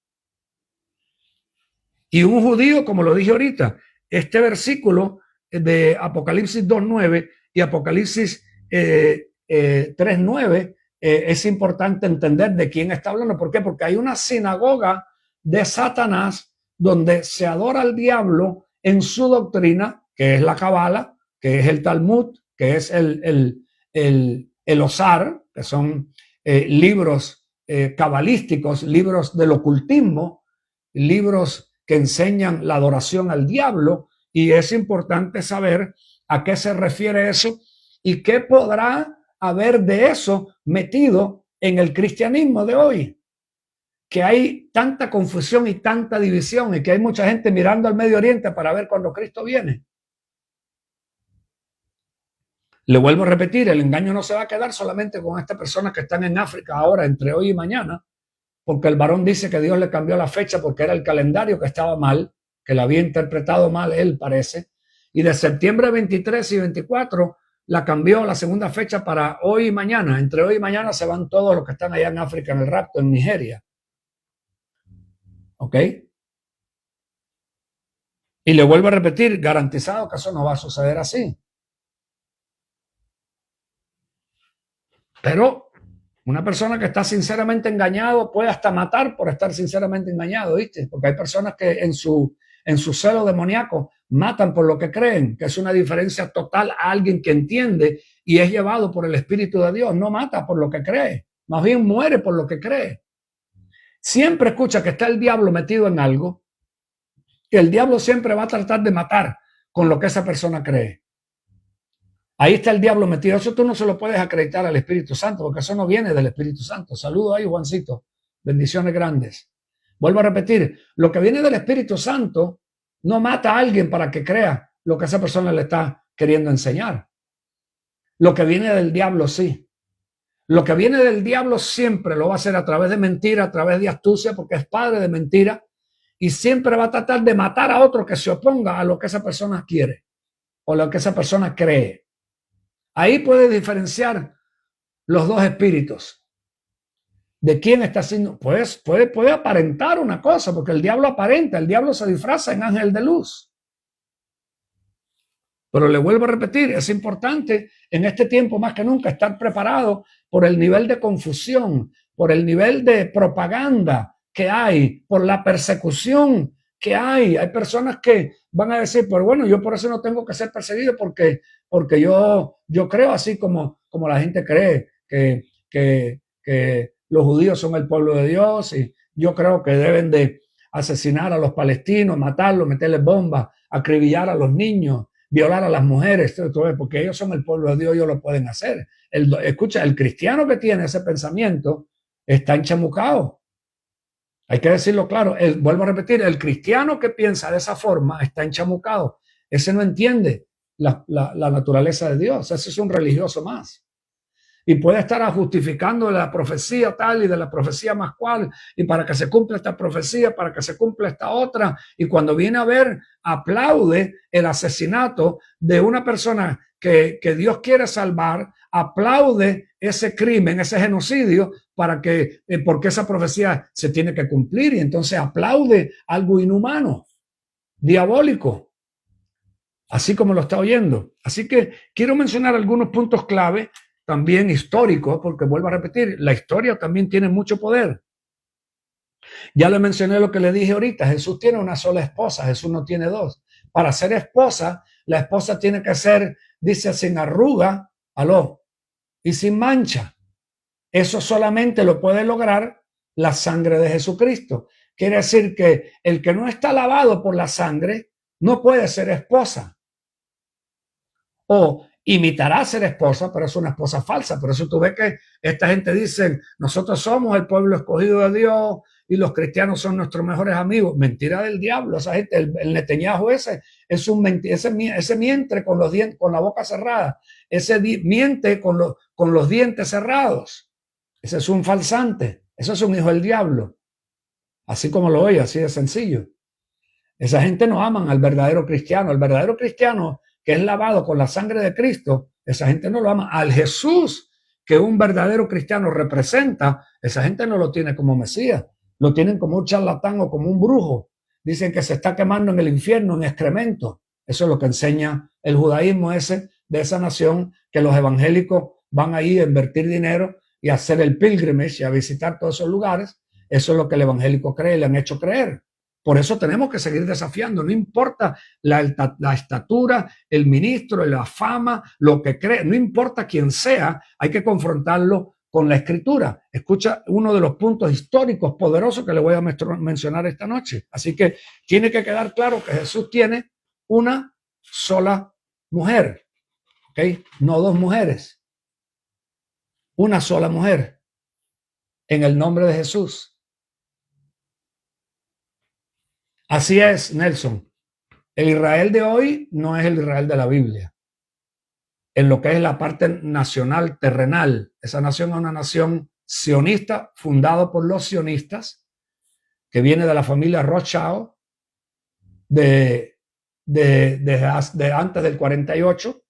Y un judío, como lo dije ahorita, este versículo de Apocalipsis 2:9 y Apocalipsis 3:9, es importante entender de quién está hablando. ¿Por qué? Porque hay una sinagoga de Satanás donde se adora al diablo en su doctrina, que es la Cabala, que es el Talmud, que es el Osar, que son libros cabalísticos, libros del ocultismo, libros que enseñan la adoración al diablo, y es importante saber a qué se refiere eso y qué podrá haber de eso metido en el cristianismo de hoy, que hay tanta confusión y tanta división y que hay mucha gente mirando al Medio Oriente para ver cuando Cristo viene. Le vuelvo a repetir, el engaño no se va a quedar solamente con estas personas que están en África ahora, entre hoy y mañana, porque el varón dice que Dios le cambió la fecha porque era el calendario que estaba mal, que lo había interpretado mal él, parece, y de septiembre 23 y 24 la cambió la segunda fecha para hoy y mañana. Entre hoy y mañana se van todos los que están allá en África, en el rapto, en Nigeria. ¿Ok? Y le vuelvo a repetir, garantizado que eso no va a suceder así. Pero una persona que está sinceramente engañado puede hasta matar por estar sinceramente engañado, ¿viste? Porque hay personas que en su celo demoníaco matan por lo que creen, que es una diferencia total a alguien que entiende y es llevado por el Espíritu de Dios. No mata por lo que cree, más bien muere por lo que cree. Siempre escucha que está el diablo metido en algo, que el diablo siempre va a tratar de matar con lo que esa persona cree. Ahí está el diablo metido. Eso tú no se lo puedes acreditar al Espíritu Santo, porque eso no viene del Espíritu Santo. Saludo ahí, Juancito. Bendiciones grandes. Vuelvo a repetir, lo que viene del Espíritu Santo no mata a alguien para que crea lo que esa persona le está queriendo enseñar. Lo que viene del diablo, sí. Lo que viene del diablo siempre lo va a hacer a través de mentira, a través de astucia, porque es padre de mentira, y siempre va a tratar de matar a otro que se oponga a lo que esa persona quiere o lo que esa persona cree. Ahí puede diferenciar los dos espíritus. ¿De quién está haciendo? Pues puede aparentar una cosa, porque el diablo aparenta, el diablo se disfraza en ángel de luz. Pero le vuelvo a repetir, es importante en este tiempo más que nunca estar preparado por el nivel de confusión, por el nivel de propaganda que hay, por la persecución que hay. Hay personas que van a decir, pues bueno, yo por eso no tengo que ser perseguido porque yo creo así como la gente cree que los judíos son el pueblo de Dios y yo creo que deben de asesinar a los palestinos, matarlos, meterles bombas, acribillar a los niños, violar a las mujeres, todo, porque ellos son el pueblo de Dios, ellos lo pueden hacer. Escucha, el cristiano que tiene ese pensamiento está enchamucado. Hay que decirlo claro. Vuelvo a repetir, el cristiano que piensa de esa forma está enchamucado. Ese no entiende la naturaleza de Dios. Ese es un religioso más. Y puede estar justificando la profecía tal y de la profecía más cual, y para que se cumpla esta profecía, para que se cumpla esta otra, y cuando viene a ver, aplaude el asesinato de una persona que Dios quiere salvar, aplaude ese crimen, ese genocidio, porque esa profecía se tiene que cumplir, y entonces aplaude algo inhumano, diabólico, así como lo está oyendo. Así que quiero mencionar algunos puntos clave también histórico, porque vuelvo a repetir, la historia también tiene mucho poder. Ya le mencioné lo que le dije ahorita, Jesús tiene una sola esposa, Jesús no tiene dos. Para ser esposa, la esposa tiene que ser, dice, sin arruga, y sin mancha. Eso solamente lo puede lograr la sangre de Jesucristo. Quiere decir que el que no está lavado por la sangre no puede ser esposa. O imitará ser esposa, pero es una esposa falsa. Por eso tú ves que esta gente dice, nosotros somos el pueblo escogido de Dios y los cristianos son nuestros mejores amigos. Mentira del diablo. Esa gente, el Netanyahu ese miente con los dientes, con la boca cerrada. Ese miente con los dientes cerrados. Ese es un falsante. Eso es un hijo del diablo. Así como lo oye, así de sencillo. Esa gente no aman al verdadero cristiano. El verdadero cristiano que es lavado con la sangre de Cristo, esa gente no lo ama. Al Jesús que un verdadero cristiano representa, esa gente no lo tiene como Mesías, lo tienen como un charlatán o como un brujo. dicen que se está quemando en el infierno en excremento. Eso es lo que enseña el judaísmo ese de esa nación, que los evangélicos van ahí a invertir dinero y a hacer el pilgrimage y a visitar todos esos lugares. Eso es lo que el evangélico cree, le han hecho creer. Por eso tenemos que seguir desafiando, no importa la estatura, el ministro, la fama, lo que cree, no importa quién sea, hay que confrontarlo con la escritura. Escucha uno de los puntos históricos poderosos que le voy a mencionar esta noche. Así que tiene que quedar claro que Jesús tiene una sola mujer, ¿ok? No dos mujeres, una sola mujer, en el nombre de Jesús. Así es, Nelson. El Israel de hoy no es el Israel de la Biblia. En lo que es la parte nacional, terrenal, esa nación es una nación sionista, fundada por los sionistas, que viene de la familia Rothschild, de antes del 48,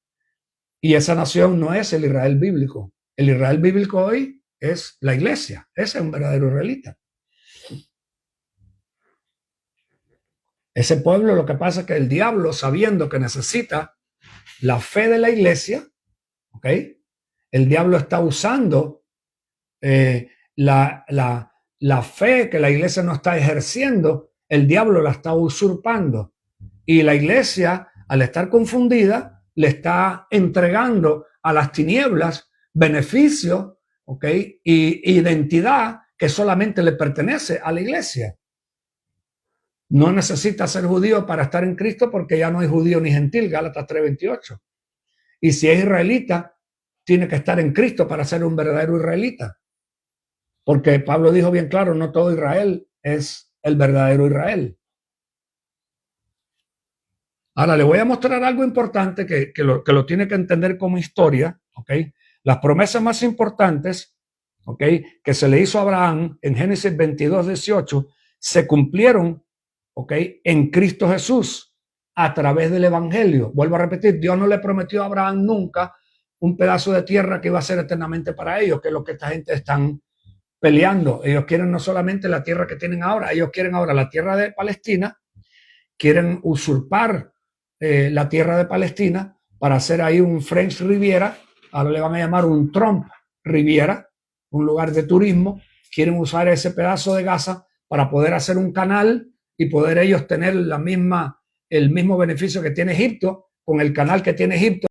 y esa nación no es el Israel bíblico. El Israel bíblico hoy es la iglesia. Ese es un verdadero israelita. Ese pueblo, lo que pasa es que el diablo, sabiendo que necesita la fe de la iglesia, ¿ok? El diablo está usando la fe que la iglesia no está ejerciendo, el diablo la está usurpando. Y la iglesia, al estar confundida, le está entregando a las tinieblas beneficios, ¿ok? Y identidad que solamente le pertenece a la iglesia. No necesita ser judío para estar en Cristo, porque ya no hay judío ni gentil, Gálatas 3:28. Y si es israelita, tiene que estar en Cristo para ser un verdadero israelita. Porque Pablo dijo bien claro, no todo Israel es el verdadero Israel. Ahora le voy a mostrar algo importante que lo tiene que entender como historia, ¿ok? Las promesas más importantes, ¿ok?, que se le hizo a Abraham en Génesis 22:18, se cumplieron, ¿ok?, en Cristo Jesús, a través del Evangelio. Vuelvo a repetir, Dios no le prometió a Abraham nunca un pedazo de tierra que iba a ser eternamente para ellos, que es lo que esta gente están peleando. Ellos quieren no solamente la tierra que tienen ahora, ellos quieren ahora la tierra de Palestina, quieren usurpar la tierra de Palestina para hacer ahí un French Riviera, ahora le van a llamar un Trump Riviera, un lugar de turismo. Quieren usar ese pedazo de Gaza para poder hacer un canal y poder ellos tener el mismo beneficio que tiene Egipto, con el canal que tiene Egipto.